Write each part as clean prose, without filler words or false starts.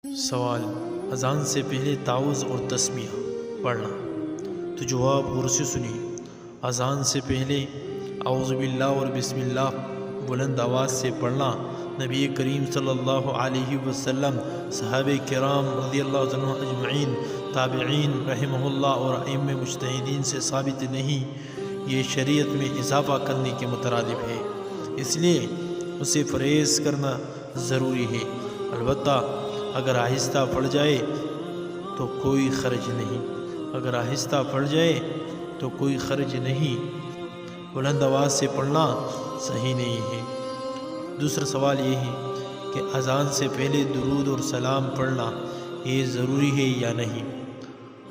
سوال: اذان سے پہلے تعوذ اور تسمیہ پڑھنا؟ تو جواب غور سے سنیے۔ اذان سے پہلے اعوذ باللہ اور بسم اللہ بلند آواز سے پڑھنا نبی کریم صلی اللہ علیہ وسلم، صحابہ کرام رضی اللہ عنہ اجمعین، تابعین رحمہ اللہ اور ائمہ مجتہدین سے ثابت نہیں۔ یہ شریعت میں اضافہ کرنے کے مترادف ہے، اس لیے اسے فریض کرنا ضروری ہے۔ البتہ اگر آہستہ پڑھ جائے تو کوئی حرج نہیں، اگر آہستہ پڑھ جائے تو کوئی حرج نہیں، بلند آواز سے پڑھنا صحیح نہیں ہے۔ دوسرا سوال یہ ہے کہ اذان سے پہلے درود اور سلام پڑھنا یہ ضروری ہے یا نہیں؟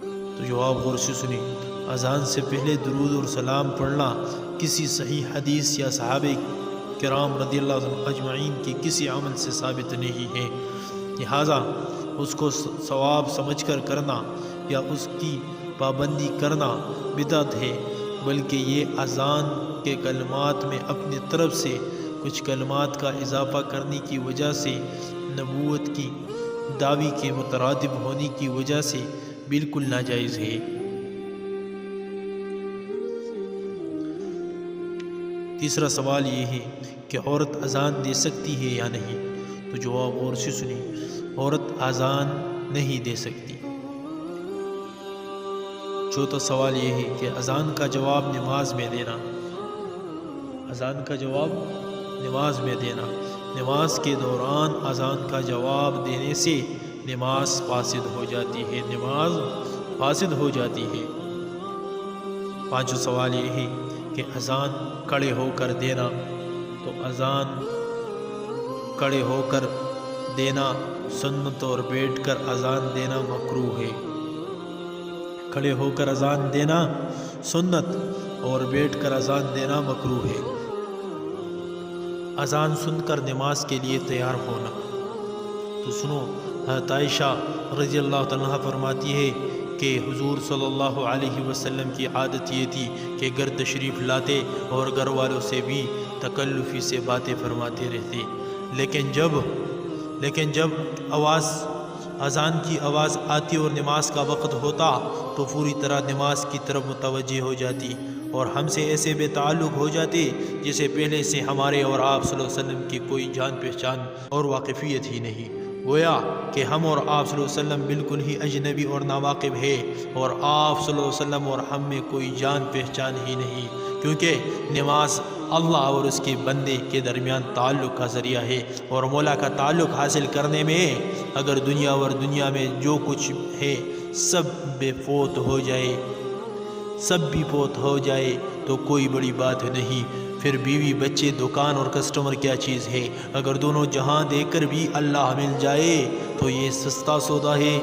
تو جواب غور سے سنیں۔ اذان سے پہلے درود اور سلام پڑھنا کسی صحیح حدیث یا صحابہ کرام رضی اللہ عنہ اجمعین کے کسی عمل سے ثابت نہیں ہے، لہٰذا اس کو ثواب سمجھ کر کرنا یا اس کی پابندی کرنا بدعت ہے، بلکہ یہ اذان کے کلمات میں اپنی طرف سے کچھ کلمات کا اضافہ کرنے کی وجہ سے نبوت کی دعوی کے مترادف ہونے کی وجہ سے بالکل ناجائز ہے۔ تیسرا سوال یہ ہے کہ عورت اذان دے سکتی ہے یا نہیں؟ تو جواب غور سے سنیں۔ عورت اذان نہیں دے سکتی۔ چوتھا سوال یہ ہے کہ اذان کا جواب نماز میں دینا؟ اذان کا جواب نماز میں دینا، نماز کے دوران اذان کا جواب دینے سے نماز فاسد ہو جاتی ہے، نماز فاسد ہو جاتی ہے۔ پانچواں سوال یہ ہے کہ اذان کھڑے ہو کر دینا؟ تو اذان کھڑے ہو کر دینا سنت اور بیٹھ کر اذان دینا مکروہ ہے۔ کھڑے ہو کر اذان دینا سنت اور بیٹھ کر اذان دینا مکروہ ہے۔ اذان سن کر نماز کے لیے تیار ہونا؟ تو سنو، حضرت عائشہ رضی اللہ عنہا فرماتی ہے کہ حضور صلی اللہ علیہ وسلم کی عادت یہ تھی کہ گھر تشریف لاتے اور گھر والوں سے بھی تکلفی سے باتیں فرماتے رہتے، لیکن جب اذان کی آواز آتی اور نماز کا وقت ہوتا تو پوری طرح نماز کی طرف متوجہ ہو جاتی اور ہم سے ایسے بے تعلق ہو جاتے جیسے پہلے سے ہمارے اور آپ صلی اللہ علیہ وسلم کی کوئی جان پہچان اور واقفیت ہی نہیں، گویا کہ ہم اور آپ صلی اللہ علیہ وسلم بالکل ہی اجنبی اور ناواقف ہے، اور آپ صلی اللہ علیہ وسلم اور ہم میں کوئی جان پہچان ہی نہیں، کیونکہ نماز اللہ اور اس کے بندے کے درمیان تعلق کا ذریعہ ہے، اور مولا کا تعلق حاصل کرنے میں اگر دنیا اور دنیا میں جو کچھ ہے سب بھی فوت ہو جائے تو کوئی بڑی بات نہیں، پھر بیوی بچے دکان اور کسٹمر کیا چیز ہے؟ اگر دونوں جہاں دے کر بھی اللہ مل جائے تو یہ سستا سودا ہے۔